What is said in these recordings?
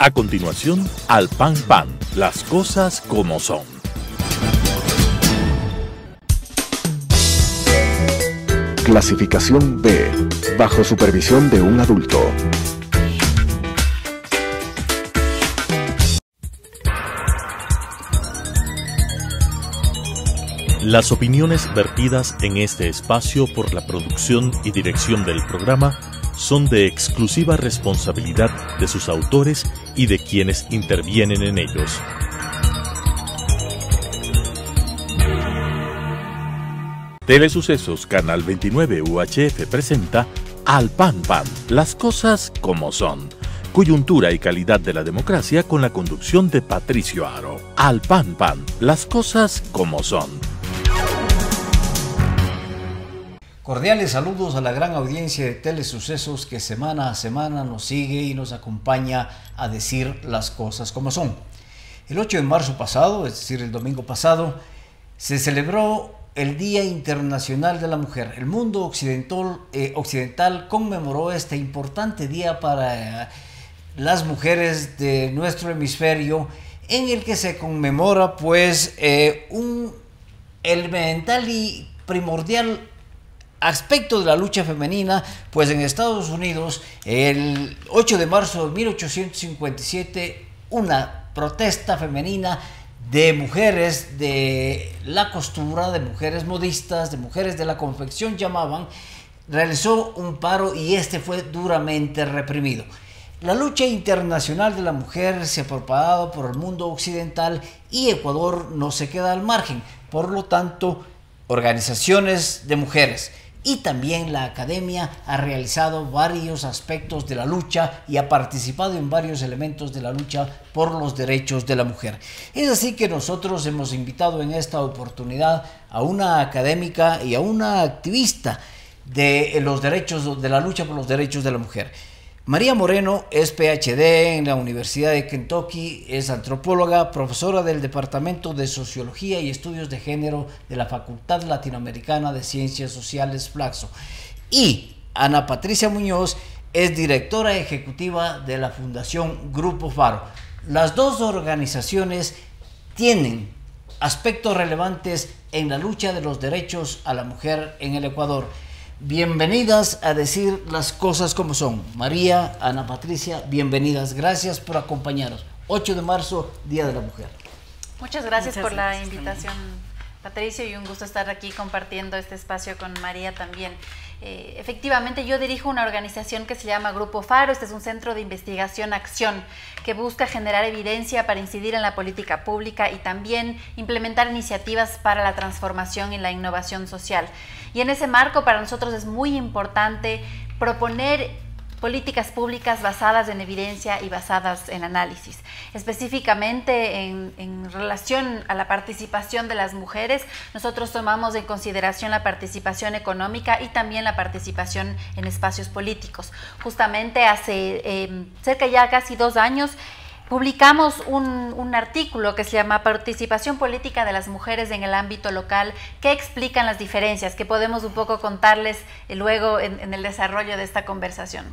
A continuación, Al Pan Pan, las cosas como son. Clasificación B, bajo supervisión de un adulto. Las opiniones vertidas en este espacio por la producción y dirección del programa son de exclusiva responsabilidad de sus autores y de quienes intervienen en ellos. Telesucesos Canal 29 UHF presenta Al Pan Pan, las cosas como son. Coyuntura y calidad de la democracia con la conducción de Patricio Aro. Al Pan Pan, las cosas como son. Cordiales saludos a la gran audiencia de Telesucesos que semana a semana nos sigue y nos acompaña a decir las cosas como son. El 8 de marzo pasado, es decir, el domingo pasado, se celebró el Día Internacional de la Mujer. El mundo occidental conmemoró este importante día para las mujeres de nuestro hemisferio, en el que se conmemora pues un elemental y primordial aspecto de la lucha femenina, pues en Estados Unidos el 8 de marzo de 1857 una protesta femenina de mujeres de la costura, de mujeres modistas, de mujeres de la confección llamaban, realizó un paro y este fue duramente reprimido. La lucha internacional de la mujer se ha propagado por el mundo occidental y Ecuador no se queda al margen. Por lo tanto, organizaciones de mujeres y también la academia ha realizado varios aspectos de la lucha y ha participado en varios elementos de la lucha por los derechos de la mujer. Es así que nosotros hemos invitado en esta oportunidad a una académica y a una activista de los derechos, de la lucha por los derechos de la mujer. María Moreno es PhD en la Universidad de Kentucky, es antropóloga, profesora del Departamento de Sociología y Estudios de Género de la Facultad Latinoamericana de Ciencias Sociales Flaxo. Y Ana Patricia Muñoz es directora ejecutiva de la Fundación Grupo Faro. Las dos organizaciones tienen aspectos relevantes en la lucha de los derechos a la mujer en el Ecuador. Bienvenidas a decir las cosas como son. María, Ana Patricia, bienvenidas. Gracias por acompañarnos. 8 de marzo, Día de la Mujer. Muchas gracias por la invitación, Patricio, y un gusto estar aquí compartiendo este espacio con María también. Efectivamente, yo dirijo una organización que se llama Grupo Faro. Este es un centro de investigación-acción que busca generar evidencia para incidir en la política pública y también implementar iniciativas para la transformación y la innovación social. Y en ese marco para nosotros es muy importante proponer políticas públicas basadas en evidencia y basadas en análisis. Específicamente en relación a la participación de las mujeres, nosotros tomamos en consideración la participación económica y también la participación en espacios políticos. Justamente hace cerca ya casi 2 años publicamos un artículo que se llama Participación Política de las Mujeres en el Ámbito Local, que explican las diferencias, que podemos un poco contarles luego en el desarrollo de esta conversación.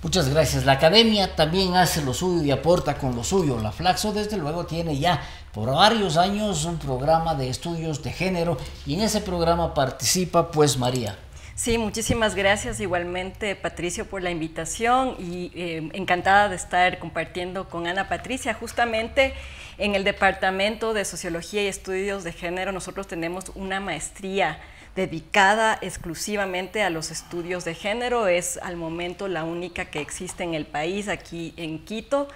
Muchas gracias. La academia también hace lo suyo y aporta con lo suyo. La Flaxo desde luego tiene ya por varios años un programa de estudios de género y en ese programa participa pues María. Sí, muchísimas gracias igualmente, Patricio, por la invitación y encantada de estar compartiendo con Ana Patricia. Justamente en el Departamento de Sociología y Estudios de Género nosotros tenemos una maestría dedicada exclusivamente a los estudios de género. Es al momento la única que existe en el país, aquí en Quito.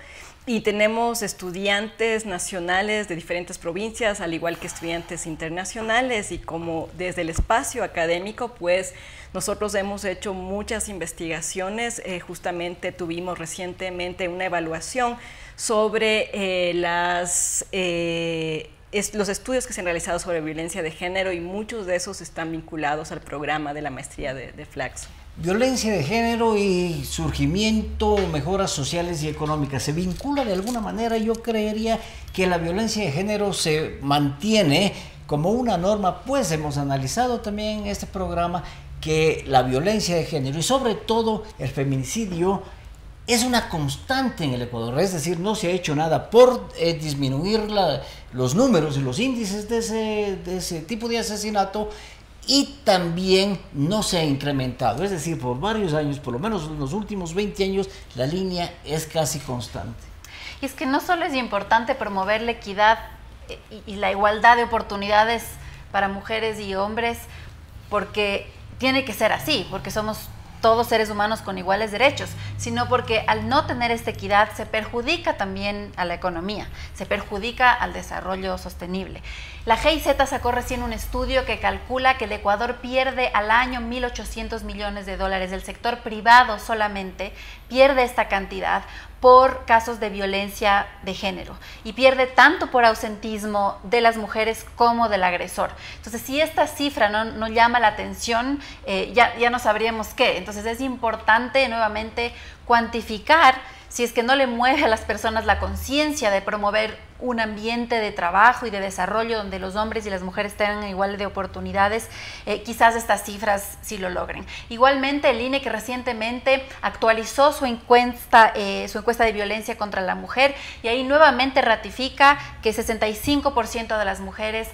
Y tenemos estudiantes nacionales de diferentes provincias, al igual que estudiantes internacionales, y como desde el espacio académico, pues nosotros hemos hecho muchas investigaciones. Justamente tuvimos recientemente una evaluación sobre los estudios que se han realizado sobre violencia de género y muchos de esos están vinculados al programa de la maestría de Flaxo. Violencia de género y surgimiento, mejoras sociales y económicas. ¿Se vincula de alguna manera? Yo creería que la violencia de género se mantiene como una norma, pues hemos analizado también en este programa que la violencia de género y sobre todo el feminicidio es una constante en el Ecuador, es decir, no se ha hecho nada por disminuir los números y los índices de ese tipo de asesinato, y también no se ha incrementado, es decir, por varios años, por lo menos en los últimos 20 años, la línea es casi constante. Y es que no solo es importante promover la equidad y la igualdad de oportunidades para mujeres y hombres, porque tiene que ser así, porque somos todos seres humanos con iguales derechos, sino porque al no tener esta equidad se perjudica también a la economía, se perjudica al desarrollo sostenible. La GIZ sacó recién un estudio que calcula que el Ecuador pierde al año 1.800 millones de dólares, el sector privado solamente pierde esta cantidad por casos de violencia de género, y pierde tanto por ausentismo de las mujeres como del agresor. Entonces, si esta cifra no llama la atención, ya no sabríamos qué. Entonces, es importante nuevamente cuantificar, si es que no le mueve a las personas la conciencia de promover un ambiente de trabajo y de desarrollo donde los hombres y las mujeres tengan igual de oportunidades, quizás estas cifras sí lo logren. Igualmente, el INE, que recientemente actualizó su encuesta de violencia contra la mujer, y ahí nuevamente ratifica que 65% de las mujeres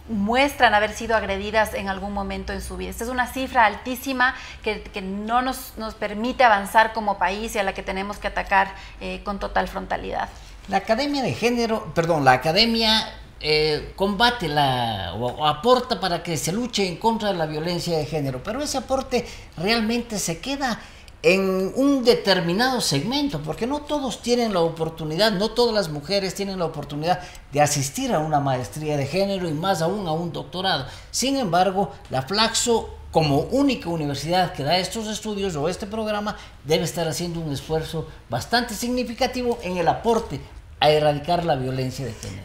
muestran haber sido agredidas en algún momento en su vida. Esta es una cifra altísima que no nos permite avanzar como país y a la que tenemos que atacar con total frontalidad. La Academia de Género, perdón, la Academia combate o aporta para que se luche en contra de la violencia de género, pero ese aporte realmente se queda en un determinado segmento, porque no todos tienen la oportunidad, no todas las mujeres tienen la oportunidad de asistir a una maestría de género y más aún a un doctorado. Sin embargo, la Flaxo, como única universidad que da estos estudios o este programa, debe estar haciendo un esfuerzo bastante significativo en el aporte a erradicar la violencia de género.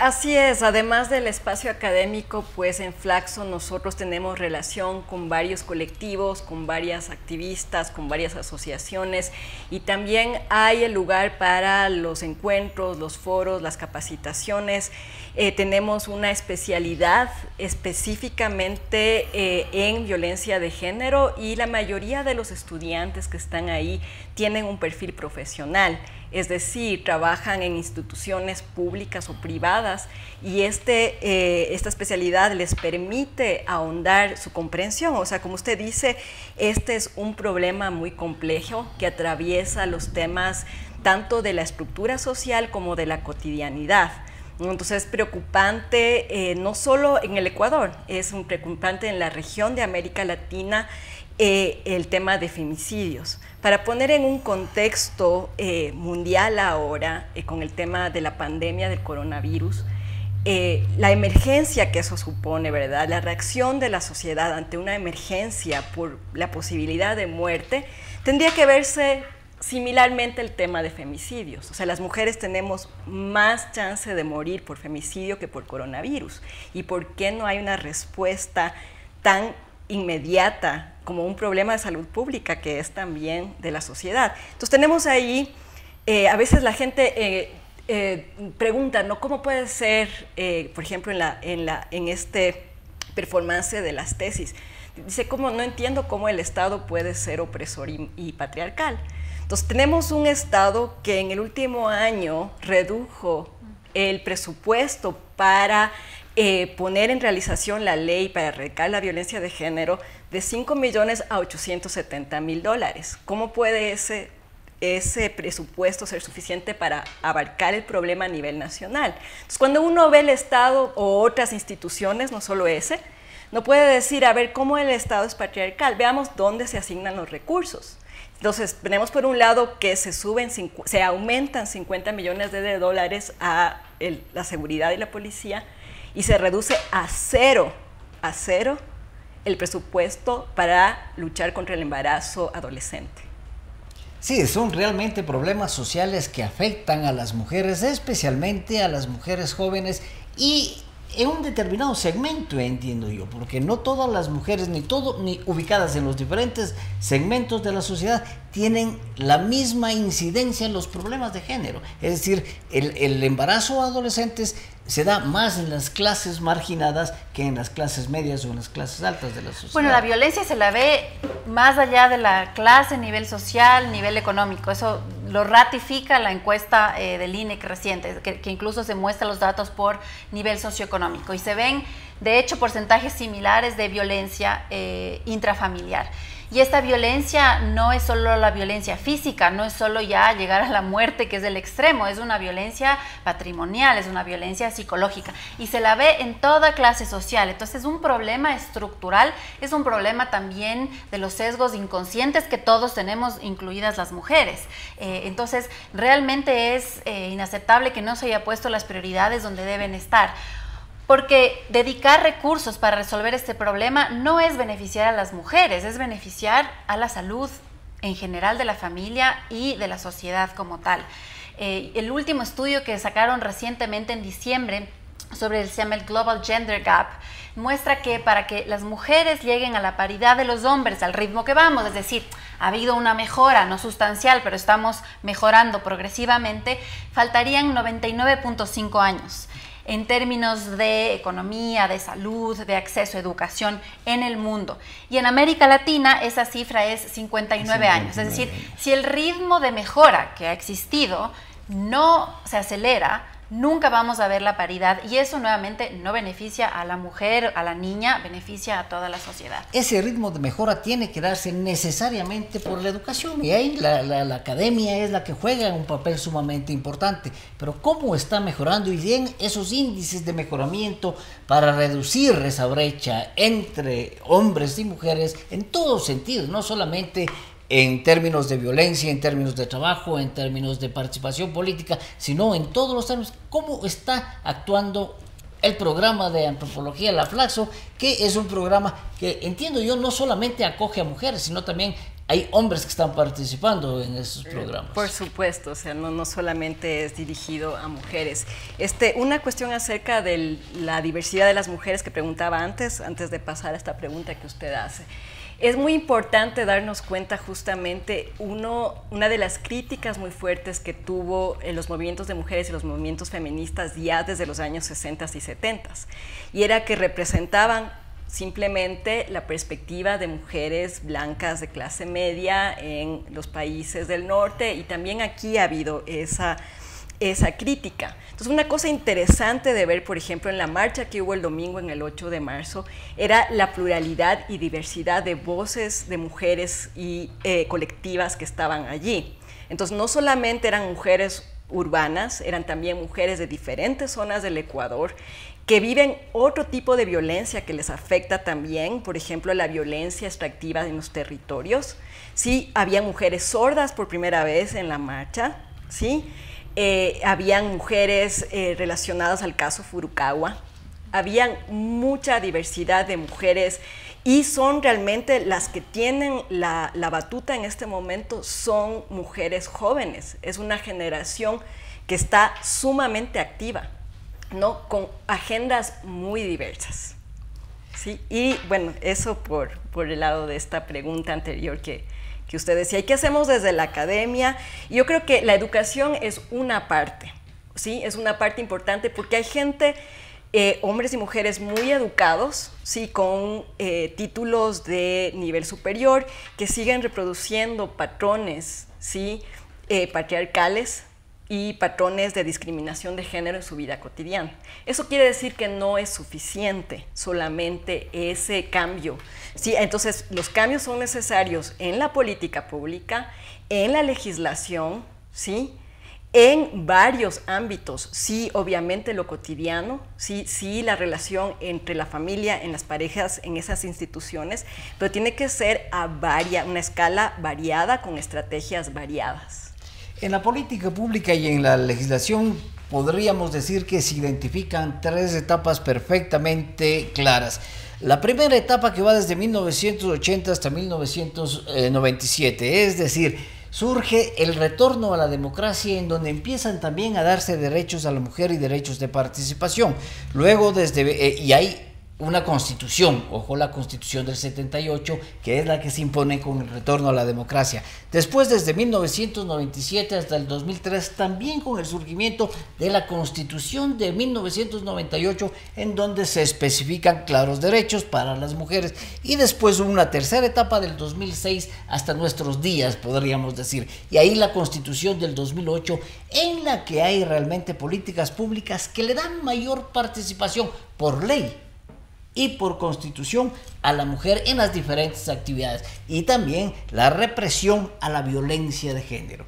Así es, además del espacio académico, pues en Flaxo nosotros tenemos relación con varios colectivos, con varias activistas, con varias asociaciones, y también hay el lugar para los encuentros, los foros, las capacitaciones. Tenemos una especialidad específicamente en violencia de género, y la mayoría de los estudiantes que están ahí tienen un perfil profesional, es decir, trabajan en instituciones públicas o privadas, y esta especialidad les permite ahondar su comprensión. O sea, como usted dice, este es un problema muy complejo que atraviesa los temas tanto de la estructura social como de la cotidianidad. Entonces es preocupante no solo en el Ecuador, es un preocupante en la región de América Latina el tema de femicidios. Para poner en un contexto mundial ahora, con el tema de la pandemia del coronavirus, la emergencia que eso supone, ¿verdad? La reacción de la sociedad ante una emergencia por la posibilidad de muerte, tendría que verse similarmente el tema de femicidios. O sea, las mujeres tenemos más chance de morir por femicidio que por coronavirus. ¿Y por qué no hay una respuesta tan inmediata como un problema de salud pública que es también de la sociedad? Entonces tenemos ahí, a veces la gente pregunta, ¿no? ¿Cómo puede ser, por ejemplo, en este performance de las tesis? Dice, ¿cómo? No entiendo cómo el Estado puede ser opresor y patriarcal. Entonces tenemos un Estado que en el último año redujo el presupuesto para poner en realización la ley para erradicar la violencia de género de 5 millones a 870 mil dólares. ¿Cómo puede ese presupuesto ser suficiente para abarcar el problema a nivel nacional? Entonces, cuando uno ve el Estado o otras instituciones, no solo ese, no puede decir, a ver, ¿cómo el Estado es patriarcal? Veamos dónde se asignan los recursos. Entonces, tenemos por un lado que se aumentan 50 millones de dólares a la seguridad y la policía, y se reduce a cero el presupuesto para luchar contra el embarazo adolescente. Sí, son realmente problemas sociales que afectan a las mujeres, especialmente a las mujeres jóvenes, y en un determinado segmento, entiendo yo, porque no todas las mujeres, ni ubicadas en los diferentes segmentos de la sociedad, tienen la misma incidencia en los problemas de género. Es decir, el embarazo a adolescentes se da más en las clases marginadas que en las clases medias o en las clases altas de la sociedad. Bueno, la violencia se la ve más allá de la clase, nivel social, nivel económico. Eso lo ratifica la encuesta del INEC reciente, que incluso se muestra los datos por nivel socioeconómico. Y se ven, de hecho, porcentajes similares de violencia intrafamiliar. Y esta violencia no es solo la violencia física, no es solo ya llegar a la muerte, que es el extremo, es una violencia patrimonial, es una violencia psicológica y se la ve en toda clase social. Entonces es un problema estructural, es un problema también de los sesgos inconscientes que todos tenemos, incluidas las mujeres. Entonces realmente es inaceptable que no se haya puesto las prioridades donde deben estar. Porque dedicar recursos para resolver este problema no es beneficiar a las mujeres, es beneficiar a la salud en general de la familia y de la sociedad como tal. El último estudio que sacaron recientemente en diciembre se llama el Global Gender Gap, muestra que para que las mujeres lleguen a la paridad de los hombres al ritmo que vamos, es decir, ha habido una mejora, no sustancial, pero estamos mejorando progresivamente, faltarían 99.5 años. En términos de economía, de salud, de acceso a educación en el mundo. Y en América Latina esa cifra es 59 años. Es decir, si el ritmo de mejora que ha existido no se acelera, nunca vamos a ver la paridad y eso nuevamente no beneficia a la mujer, a la niña, beneficia a toda la sociedad. Ese ritmo de mejora tiene que darse necesariamente por la educación y ahí la academia es la que juega un papel sumamente importante, pero cómo está mejorando y bien esos índices de mejoramiento para reducir esa brecha entre hombres y mujeres en todos sentidos, no solamente en términos de violencia, en términos de trabajo, en términos de participación política, sino en todos los términos. ¿Cómo está actuando el programa de antropología La Flaxo, que es un programa que, entiendo yo, no solamente acoge a mujeres, sino también hay hombres que están participando en esos programas? Por supuesto, o sea, no solamente es dirigido a mujeres. Una cuestión acerca de la diversidad de las mujeres que preguntaba antes de pasar a esta pregunta que usted hace. Es muy importante darnos cuenta justamente, una de las críticas muy fuertes que tuvo en los movimientos de mujeres y los movimientos feministas ya desde los años 60 y 70, y era que representaban simplemente la perspectiva de mujeres blancas de clase media en los países del norte, y también aquí ha habido esa crítica. Entonces, una cosa interesante de ver, por ejemplo, en la marcha que hubo el domingo, en el 8 de marzo, era la pluralidad y diversidad de voces de mujeres y colectivas que estaban allí. Entonces, no solamente eran mujeres urbanas, eran también mujeres de diferentes zonas del Ecuador que viven otro tipo de violencia que les afecta también, por ejemplo, la violencia extractiva en los territorios. Sí, había mujeres sordas por primera vez en la marcha, ¿sí? Habían mujeres relacionadas al caso Furukawa, habían mucha diversidad de mujeres y son realmente las que tienen la batuta en este momento, son mujeres jóvenes. Es una generación que está sumamente activa, ¿no? Con agendas muy diversas, ¿sí? Y bueno, eso por el lado de esta pregunta anterior que usted decía, ¿y qué hacemos desde la academia? Yo creo que la educación es una parte, ¿sí? Es una parte importante porque hay gente, hombres y mujeres muy educados, ¿sí? Con títulos de nivel superior, que siguen reproduciendo patrones, ¿sí? Patriarcales y patrones de discriminación de género en su vida cotidiana. Eso quiere decir que no es suficiente solamente ese cambio, ¿sí? Entonces, los cambios son necesarios en la política pública, en la legislación, ¿sí? En varios ámbitos, sí, obviamente lo cotidiano, sí, la relación entre la familia, en las parejas, en esas instituciones, pero tiene que ser a una escala variada, con estrategias variadas. En la política pública y en la legislación podríamos decir que se identifican tres etapas perfectamente claras. La primera etapa, que va desde 1980 hasta 1997, es decir, surge el retorno a la democracia, en donde empiezan también a darse derechos a la mujer y derechos de participación. Luego y hay una constitución, ojo, la constitución del 78, que es la que se impone con el retorno a la democracia. Después, desde 1997 hasta el 2003, también con el surgimiento de la constitución de 1998, en donde se especifican claros derechos para las mujeres. Y después una tercera etapa del 2006 hasta nuestros días, podríamos decir. Y ahí la constitución del 2008, en la que hay realmente políticas públicas que le dan mayor participación por ley y por constitución a la mujer en las diferentes actividades, y también la represión a la violencia de género.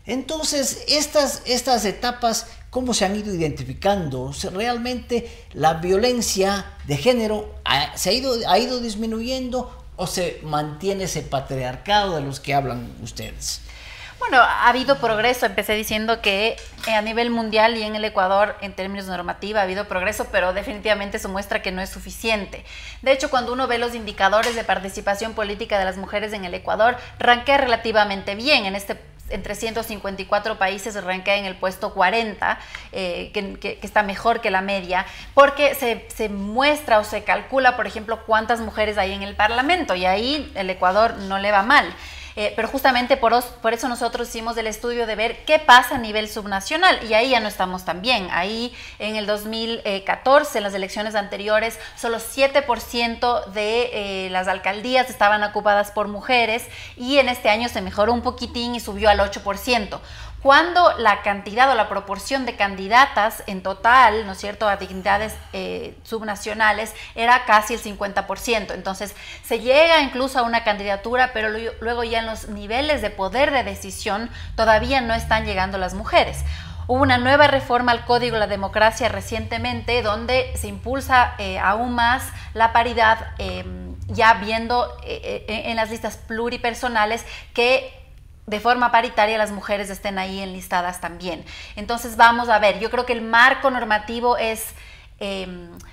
Entonces, estas etapas, ¿cómo se han ido identificando? ¿Realmente la violencia de género ha ido disminuyendo o se mantiene ese patriarcado de los que hablan ustedes? Bueno, ha habido progreso. Empecé diciendo que a nivel mundial y en el Ecuador, en términos de normativa, ha habido progreso, pero definitivamente eso muestra que no es suficiente. De hecho, cuando uno ve los indicadores de participación política de las mujeres en el Ecuador, rankea relativamente bien. Entre 154 países rankea en el puesto 40, que está mejor que la media, porque se muestra o se calcula, por ejemplo, cuántas mujeres hay en el Parlamento, y ahí el Ecuador no le va mal. Pero justamente por eso nosotros hicimos el estudio de ver qué pasa a nivel subnacional, y ahí ya no estamos tan bien. Ahí en el 2014, en las elecciones anteriores, solo 7% de las alcaldías estaban ocupadas por mujeres, y en este año se mejoró un poquitín y subió al 8%. Cuando la cantidad o la proporción de candidatas en total, ¿no es cierto?, a dignidades subnacionales era casi el 50%. Entonces, se llega incluso a una candidatura, pero luego ya en los niveles de poder de decisión todavía no están llegando las mujeres. Hubo una nueva reforma al Código de la Democracia recientemente, donde se impulsa aún más la paridad, ya viendo en las listas pluripersonales que de forma paritaria las mujeres estén ahí enlistadas también. Entonces vamos a ver, yo creo que el marco normativo es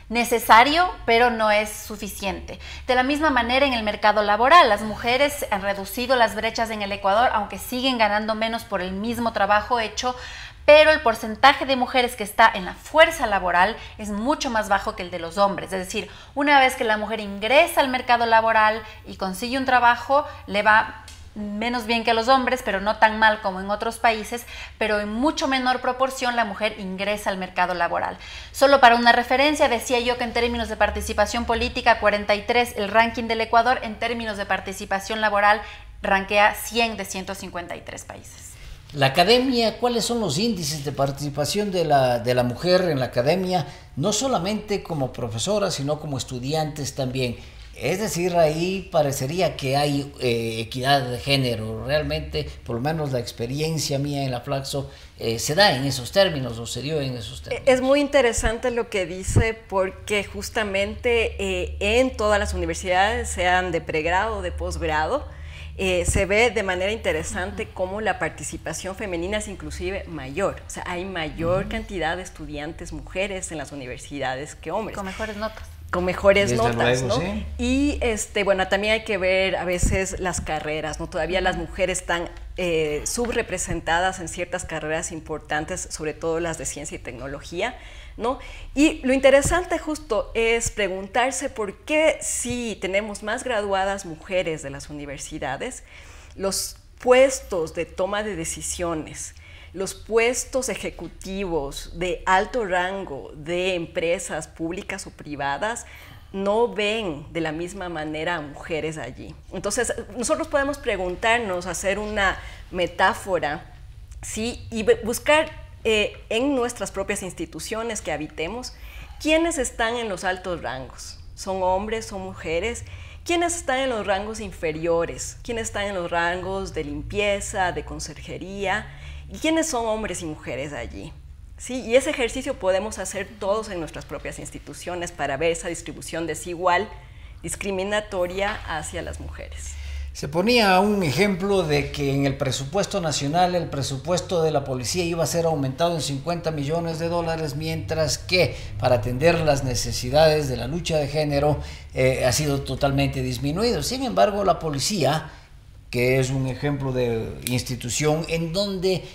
necesario, pero no es suficiente. De la misma manera, en el mercado laboral, las mujeres han reducido las brechas en el Ecuador, aunque siguen ganando menos por el mismo trabajo hecho, pero el porcentaje de mujeres que está en la fuerza laboral es mucho más bajo que el de los hombres. Es decir, una vez que la mujer ingresa al mercado laboral y consigue un trabajo, le va menos bien que a los hombres, pero no tan mal como en otros países, pero en mucho menor proporción la mujer ingresa al mercado laboral. Solo para una referencia, decía yo que en términos de participación política, 43 el ranking del Ecuador, en términos de participación laboral rankea 100 de 153 países. La academia, ¿cuáles son los índices de participación de la mujer en la academia? No solamente como profesora, sino como estudiantes también. Es decir, ahí parecería que hay equidad de género. Realmente, por lo menos la experiencia mía en la Flaxo se da en esos términos, o se dio en esos términos. Es muy interesante lo que dice, porque justamente en todas las universidades, sean de pregrado o de posgrado, se ve de manera interesante cómo la participación femenina es inclusive mayor. O sea, hay mayor cantidad de estudiantes mujeres en las universidades que hombres. Con mejores notas. Con mejores Desde notas, luego, ¿no? sí. Y bueno, también hay que ver a veces las carreras, ¿no? Todavía las mujeres están subrepresentadas en ciertas carreras importantes, sobre todo las de ciencia y tecnología, ¿no? Y lo interesante justo es preguntarse por qué, si tenemos más graduadas mujeres de las universidades, los puestos de toma de decisiones, los puestos ejecutivos de alto rango de empresas públicas o privadas no ven de la misma manera a mujeres allí. Entonces, nosotros podemos preguntarnos, hacer una metáfora, ¿sí? Y buscar en nuestras propias instituciones que habitemos, ¿quiénes están en los altos rangos? ¿Son hombres, son mujeres? ¿Quiénes están en los rangos inferiores? ¿Quiénes están en los rangos de limpieza, de conserjería? ¿Y quiénes son hombres y mujeres allí? ¿Sí? Y ese ejercicio podemos hacer todos en nuestras propias instituciones para ver esa distribución desigual, discriminatoria hacia las mujeres. Se ponía un ejemplo de que en el presupuesto nacional el presupuesto de la policía iba a ser aumentado en $50 millones, mientras que para atender las necesidades de la lucha de género ha sido totalmente disminuido. Sin embargo, la policía que es un ejemplo de institución en donde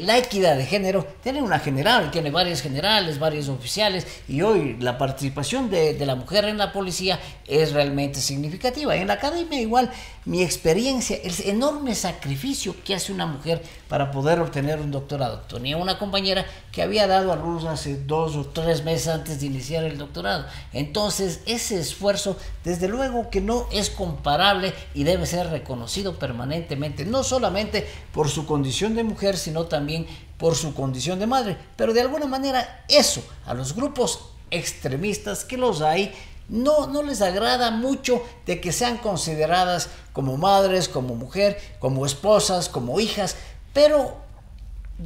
la equidad de género tiene una general, tiene varios generales, varios oficiales, y hoy la participación de la mujer en la policía es realmente significativa. En la academia igual, mi experiencia, el enorme sacrificio que hace una mujer para poder obtener un doctorado. Tenía una compañera que había dado a luz hace 2 o 3 meses antes de iniciar el doctorado. Entonces, ese esfuerzo, desde luego que no es comparable y debe ser reconocido permanentemente, no solamente por su condición de mujer, sino también por su condición de madre. Pero de alguna manera eso a los grupos extremistas, que los hay, no les agrada mucho de que sean consideradas como madres, como mujer, como esposas, como hijas, pero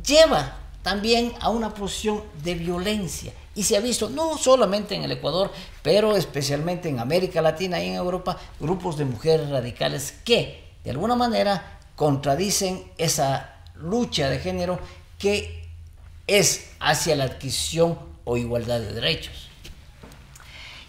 lleva también a una posición de violencia. Y se ha visto no solamente en el Ecuador, pero especialmente en América Latina y en Europa, grupos de mujeres radicales que de alguna manera contradicen esa lucha de género que es hacia la adquisición o igualdad de derechos.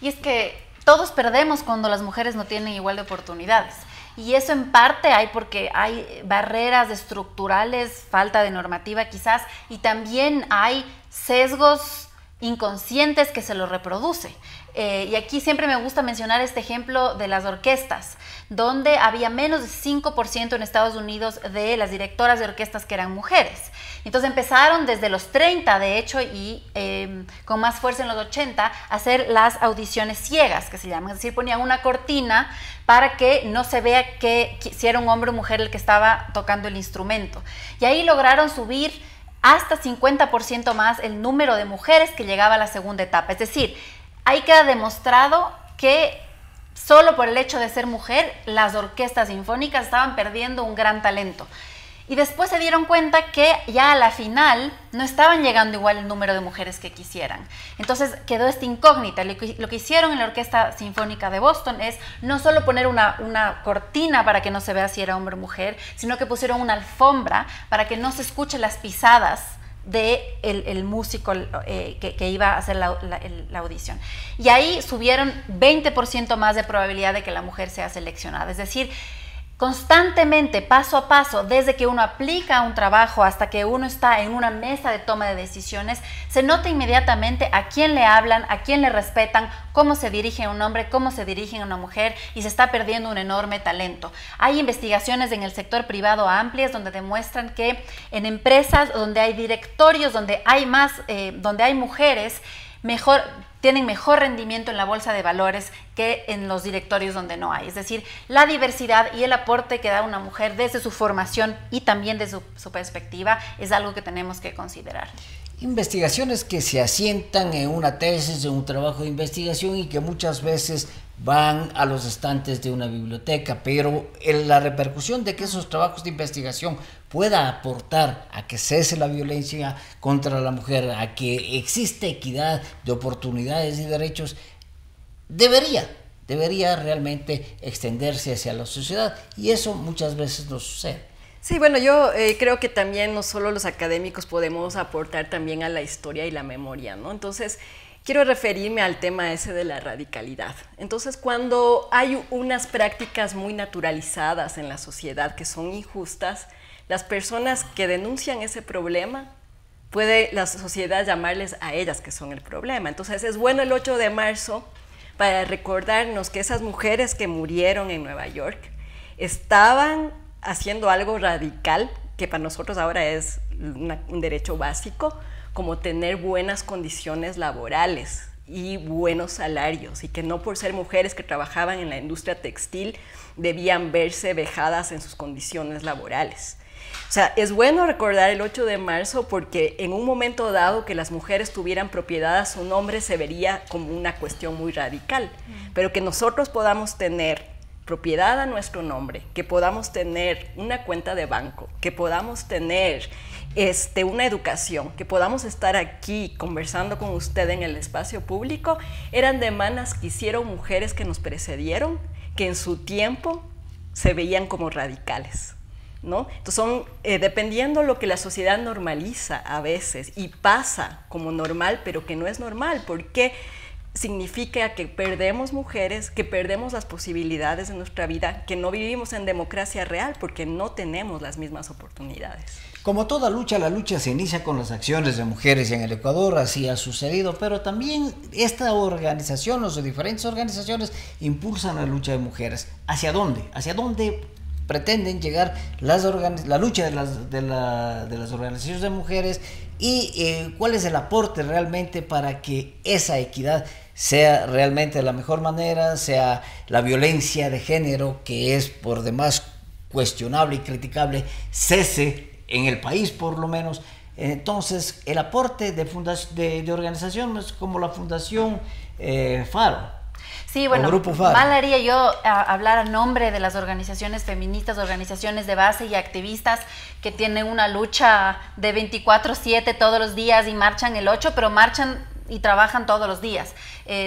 Y es que todos perdemos cuando las mujeres no tienen igual de oportunidades. Y eso en parte hay porque hay barreras estructurales, falta de normativa quizás, y también hay sesgos inconscientes que se lo reproduce. Y aquí siempre me gusta mencionar este ejemplo de las orquestas, donde había menos de 5% en Estados Unidos de las directoras de orquestas que eran mujeres. Entonces empezaron desde los 30, de hecho, y con más fuerza en los 80, a hacer las audiciones ciegas, que se llaman. Es decir, ponían una cortina para que no se vea si era un hombre o mujer el que estaba tocando el instrumento. Y ahí lograron subir hasta 50% más el número de mujeres que llegaba a la segunda etapa. Es decir, ahí queda demostrado que solo por el hecho de ser mujer, las orquestas sinfónicas estaban perdiendo un gran talento. Y después se dieron cuenta que ya a la final no estaban llegando igual el número de mujeres que quisieran. Entonces quedó esta incógnita. Lo que hicieron en la Orquesta Sinfónica de Boston es no solo poner una cortina para que no se vea si era hombre o mujer, sino que pusieron una alfombra para que no se escuchen las pisadas del músico que iba a hacer la audición. Y ahí subieron 20% más de probabilidad de que la mujer sea seleccionada. Es decir, constantemente, paso a paso, desde que uno aplica un trabajo hasta que uno está en una mesa de toma de decisiones, se nota inmediatamente a quién le hablan, a quién le respetan, cómo se dirige a un hombre, cómo se dirige a una mujer, y se está perdiendo un enorme talento. Hay investigaciones en el sector privado amplias donde demuestran que en empresas donde hay directorios, donde hay mujeres, tienen mejor rendimiento en la bolsa de valores que en los directorios donde no hay. Es decir, la diversidad y el aporte que da una mujer desde su formación y también desde su perspectiva es algo que tenemos que considerar. Investigaciones que se asientan en una tesis, en un trabajo de investigación y que muchas veces van a los estantes de una biblioteca, pero la repercusión de que esos trabajos de investigación pueda aportar a que cese la violencia contra la mujer, a que existe equidad de oportunidades y derechos, debería realmente extenderse hacia la sociedad, y eso muchas veces no sucede. Sí, bueno, yo creo que también no solo los académicos podemos aportar también a la historia y la memoria, ¿no? Entonces, quiero referirme al tema ese de la radicalidad. Entonces, cuando hay unas prácticas muy naturalizadas en la sociedad que son injustas, las personas que denuncian ese problema, puede la sociedad llamarles a ellas que son el problema. Entonces, es bueno el 8 de marzo para recordarnos que esas mujeres que murieron en Nueva York estaban haciendo algo radical, que para nosotros ahora es un derecho básico, como tener buenas condiciones laborales y buenos salarios, y que no por ser mujeres que trabajaban en la industria textil debían verse vejadas en sus condiciones laborales. O sea, es bueno recordar el 8 de marzo porque en un momento dado que las mujeres tuvieran propiedad a su nombre se vería como una cuestión muy radical, pero que nosotros podamos tener propiedad a nuestro nombre, que podamos tener una cuenta de banco, que podamos tener una educación, que podamos estar aquí conversando con usted en el espacio público, eran demandas que hicieron mujeres que nos precedieron, que en su tiempo se veían como radicales, ¿no? Entonces dependiendo lo que la sociedad normaliza a veces y pasa como normal, pero que no es normal, porque significa que perdemos mujeres, que perdemos las posibilidades de nuestra vida, que no vivimos en democracia real porque no tenemos las mismas oportunidades. Como toda lucha, la lucha se inicia con las acciones de mujeres y en el Ecuador así ha sucedido, pero también esta organización, las diferentes organizaciones impulsan la lucha de mujeres. ¿Hacia dónde? ¿Hacia dónde pretenden llegar la lucha de las organizaciones de mujeres y cuál es el aporte realmente para que esa equidad sea realmente de la mejor manera, sea la violencia de género, que es por demás cuestionable y criticable, cese en el país por lo menos? Entonces el aporte de organizaciones como la Fundación Faro. Sí, bueno, mal haría yo hablar a nombre de las organizaciones feministas, organizaciones de base y activistas que tienen una lucha de 24/7 todos los días y marchan el 8, pero marchan y trabajan todos los días.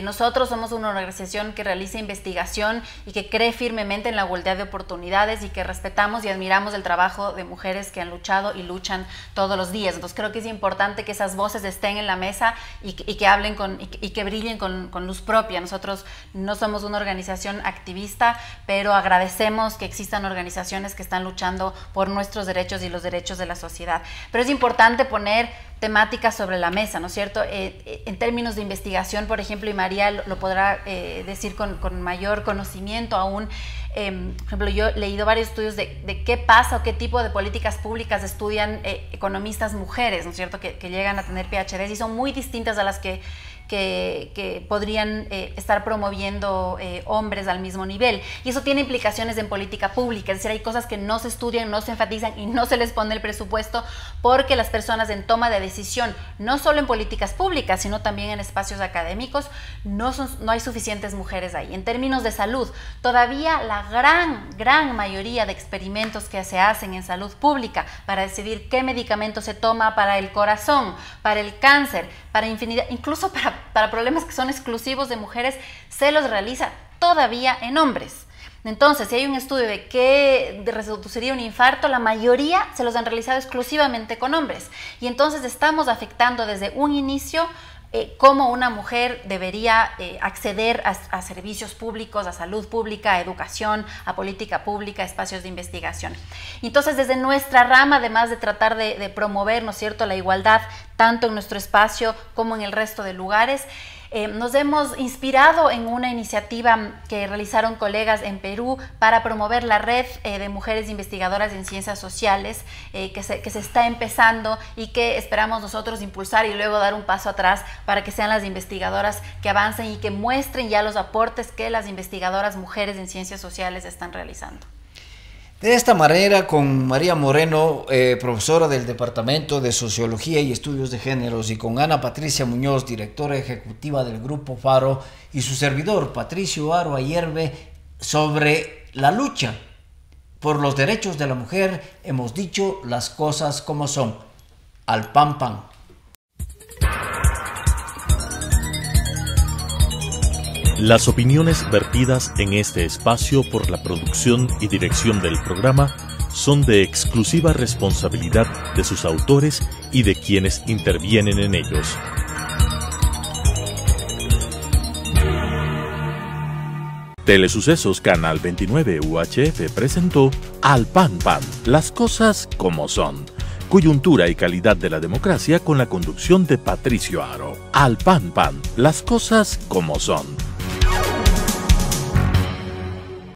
Nosotros somos una organización que realiza investigación y que cree firmemente en la igualdad de oportunidades y que respetamos y admiramos el trabajo de mujeres que han luchado y luchan todos los días. Entonces creo que es importante que esas voces estén en la mesa y que hablen y que brillen con luz propia. Nosotros no somos una organización activista, pero agradecemos que existan organizaciones que están luchando por nuestros derechos y los derechos de la sociedad. Pero es importante poner temáticas sobre la mesa, ¿no es cierto? En términos de investigación, por ejemplo, y María lo podrá decir con mayor conocimiento aún, por ejemplo, yo he leído varios estudios de qué pasa o qué tipo de políticas públicas estudian economistas mujeres, ¿no es cierto?, que llegan a tener PhDs y son muy distintas a las que podrían estar promoviendo hombres al mismo nivel. Y eso tiene implicaciones en política pública, es decir, hay cosas que no se estudian, no se enfatizan y no se les pone el presupuesto porque las personas en toma de decisión, no solo en políticas públicas, sino también en espacios académicos, no hay suficientes mujeres ahí. En términos de salud, todavía la gran mayoría de experimentos que se hacen en salud pública para decidir qué medicamento se toma para el corazón, para el cáncer, para infinidad, incluso para problemas que son exclusivos de mujeres, se los realiza todavía en hombres. Entonces, si hay un estudio de qué reduciría un infarto, la mayoría se los han realizado exclusivamente con hombres. Y entonces estamos afectando desde un inicio cómo una mujer debería acceder a servicios públicos, a salud pública, a educación, a política pública, a espacios de investigación. Entonces, desde nuestra rama, además de tratar de promover, ¿no es cierto?, la igualdad tanto en nuestro espacio como en el resto de lugares, nos hemos inspirado en una iniciativa que realizaron colegas en Perú para promover la red de mujeres investigadoras en ciencias sociales que se está empezando y que esperamos nosotros impulsar y luego dar un paso atrás para que sean las investigadoras que avancen y que muestren ya los aportes que las investigadoras mujeres en ciencias sociales están realizando. De esta manera, con María Moreno, profesora del Departamento de Sociología y Estudios de Géneros, y con Ana Patricia Muñoz, directora ejecutiva del Grupo Faro, y su servidor, Patricio Aro Ayerbe, sobre la lucha por los derechos de la mujer, hemos dicho las cosas como son. Al pan pan. Las opiniones vertidas en este espacio por la producción y dirección del programa son de exclusiva responsabilidad de sus autores y de quienes intervienen en ellos. Telesucesos Canal 29 UHF presentó Al Pan Pan, las cosas como son. Coyuntura y calidad de la democracia con la conducción de Patricio Aro. Al Pan Pan, las cosas como son.